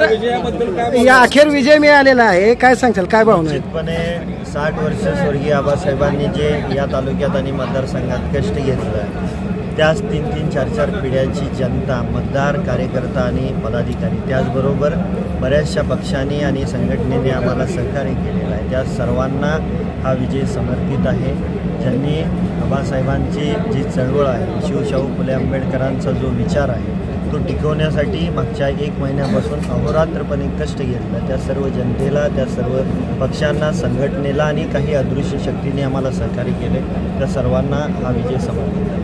या अखेर विजय मिळालेला आहे, काय सांगताल, काय भावना आहे? निश्चितपणे 60 वर्ष स्वर्गीय आबासाहेबांनी जे या तालुक्यात आणि मतदारसंघात कष्ट घेतलं, त्याच 3-3, 4-4 पिढ्यांची जनता, मतदार, कार्यकर्ता आणि पदाधिकारी, त्याचबरोबर बऱ्याचशा पक्षांनी आणि संघटनेने आम्हाला सहकार्य केलेलं आहे. त्या सर्वांना हा विजय समर्पित आहे. ज्यांनी आबासाहेबांची जी चळवळ आहे, शिवशाहू फुले आंबेडकरांचा जो विचार आहे तो टिकवण्यासाठी मागच्या 1 महिन्यापासून अहोरात्रपणे कष्ट घेतलं, त्या सर्व जनतेला, त्या सर्व पक्षांना, संघटनेला आणि काही अदृश्य शक्तीने आम्हाला सहकार्य केले, त्या सर्वांना हा विजय समर्पित आहे.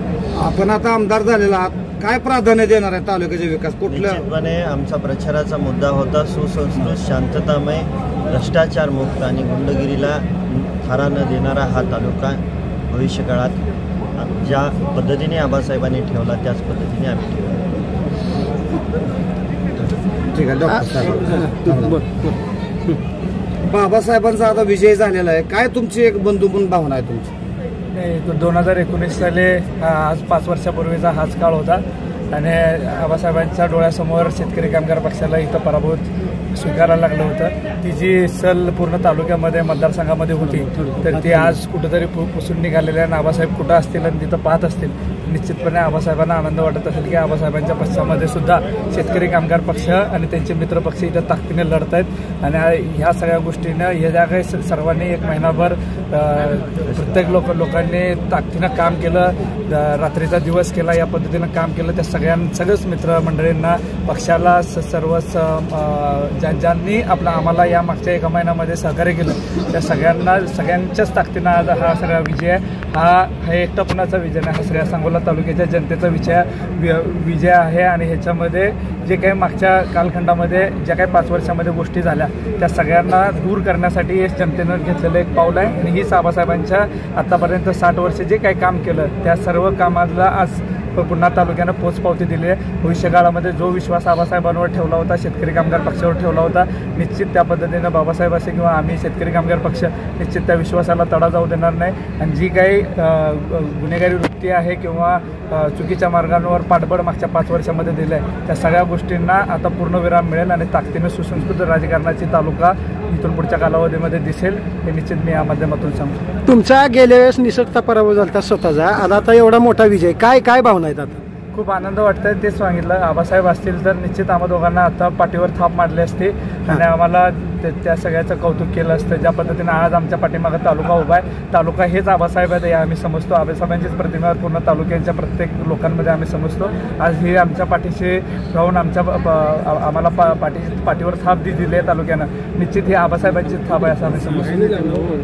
आपण आता आमदार झालेला आहात, काय प्राधान्य देणार आहे तालुक्याचा विकास? कुठल्या? निश्चितपणे आमचा प्रचाराचा मुद्दा होता सुसंस्कृत, शांततामय, भ्रष्टाचार मुक्त आणि गुंडगिरीला थारा न देणारा हा तालुका भविष्यकाळात ज्या पद्धतीने आबासाहेबांनी ठेवला त्याच पद्धतीने आम्ही ठेवला. ठीक आहे. बाबासाहेबांचा आता विजय झालेला आहे, काय तुमची एक बंधू म्हणून भावना आहे तुमची? नाही, 2019 साली आज 5 वर्षापूर्वीचा हाच काळ होता आणि आबासाहेबांच्या डोळ्यासमोर शेतकरी कामगार पक्षाला इथं पराभूत स्वीकारायला लागलं होतं. ती जी सल पूर्ण तालुक्यामध्ये, मतदारसंघामध्ये होती, तर ती आज कुठंतरी पुसून निघालेल्या आणि आबासाहेब कुठं असतील आणि तिथं पाहत असतील. निश्चितपणे आबासाहेबांना आनंद वाटत असेल की आबासाहेबांच्या पक्षामध्ये सुद्धा शेतकरी कामगार पक्ष आणि त्यांचे मित्र पक्ष इथं ताकदीने लढत आहेत. आणि ह्या सगळ्या गोष्टीनं ह्या ज्या काही सर्वांनी 1 महिनाभर प्रत्येक लोकांनी ताकदीनं काम केलं, रात्रीचा दिवस केला, या पद्धतीनं काम केलं, त्या सगळ्याच मित्रमंडळींना, पक्षाला, सर्वच ज्यांनी आम्हाला या मागच्या 1 महिन्यामध्ये सहकार्य केलं, त्या सगळ्यांच्याच ताकदीनं आज हा सगळा विजय, हा एकटा कुणाचा विजय नाही, हा सगळ्या सांगोला तालुक्याच्या जनतेचा विजय आहे. आणि ह्याच्यामध्ये जे काही मागच्या कालखंडामध्ये ज्या काही 5 वर्षामध्ये गोष्टी झाल्या, त्या सगळ्यांना दूर करण्यासाठी हे जनतेनं घेतलेलं एक पाऊल आहे. आणि हीच आबासाहेबांच्या आत्तापर्यंत 60 वर्ष जे काही काम केलं, त्या सर्व कामाला आज पुन्हा तालुक्यानं पोचपावती दिली आहे. भविष्यकाळामध्ये जो विश्वास आबासाहेबांवर ठेवला होता, शेतकरी कामगार पक्षावर ठेवला होता, निश्चित त्या पद्धतीनं बाबासाहेब असे किंवा आम्ही शेतकरी कामगार पक्ष निश्चित त्या विश्वासाला तडा जाऊ देणार नाही. आणि जी काही गुन्हेगारी वृत्ती आहे किंवा चुकीच्या मार्गांवर पाठबळ मागच्या 5 वर्षामध्ये दिलं आहे, त्या सगळ्या गोष्टींना आता पूर्णविराम मिळेल आणि ताकदीनं सुसंस्कृत राजकारणाची तालुका इथून पुढच्या कालावधीमध्ये दिसेल, हे निश्चित मी या माध्यमातून सांगतो. तुमचा गेल्या वेळेस निसटता पराभव झाला स्वतःचा, आता एवढा मोठा विजय, काय भावना आहेत आता? खूप आनंद वाटतंय. तेच सांगितलं, आबासाहेब असतील तर निश्चित आम्हा दोघांना आता पाठीवर थाप मारली असते आणि आम्हाला त्या सगळ्याचं कौतुक केलं असतं. ज्या पद्धतीनं आज आमच्या पाठीमागं तालुका उभा आहे, तालुका हेच आबासाहेब आहेत हे आम्ही समजतो. आबासाहेबांचीच प्रतिमा पूर्ण तालुक्यांच्या प्रत्येक लोकांमध्ये आम्ही समजतो. आज ही आमच्या पाठीशी राहून आम्हाला पाठीवर थाप दिली आहे तालुक्यानं, निश्चित ही आबासाहेबांची थाप आहे असं आम्ही समजतो.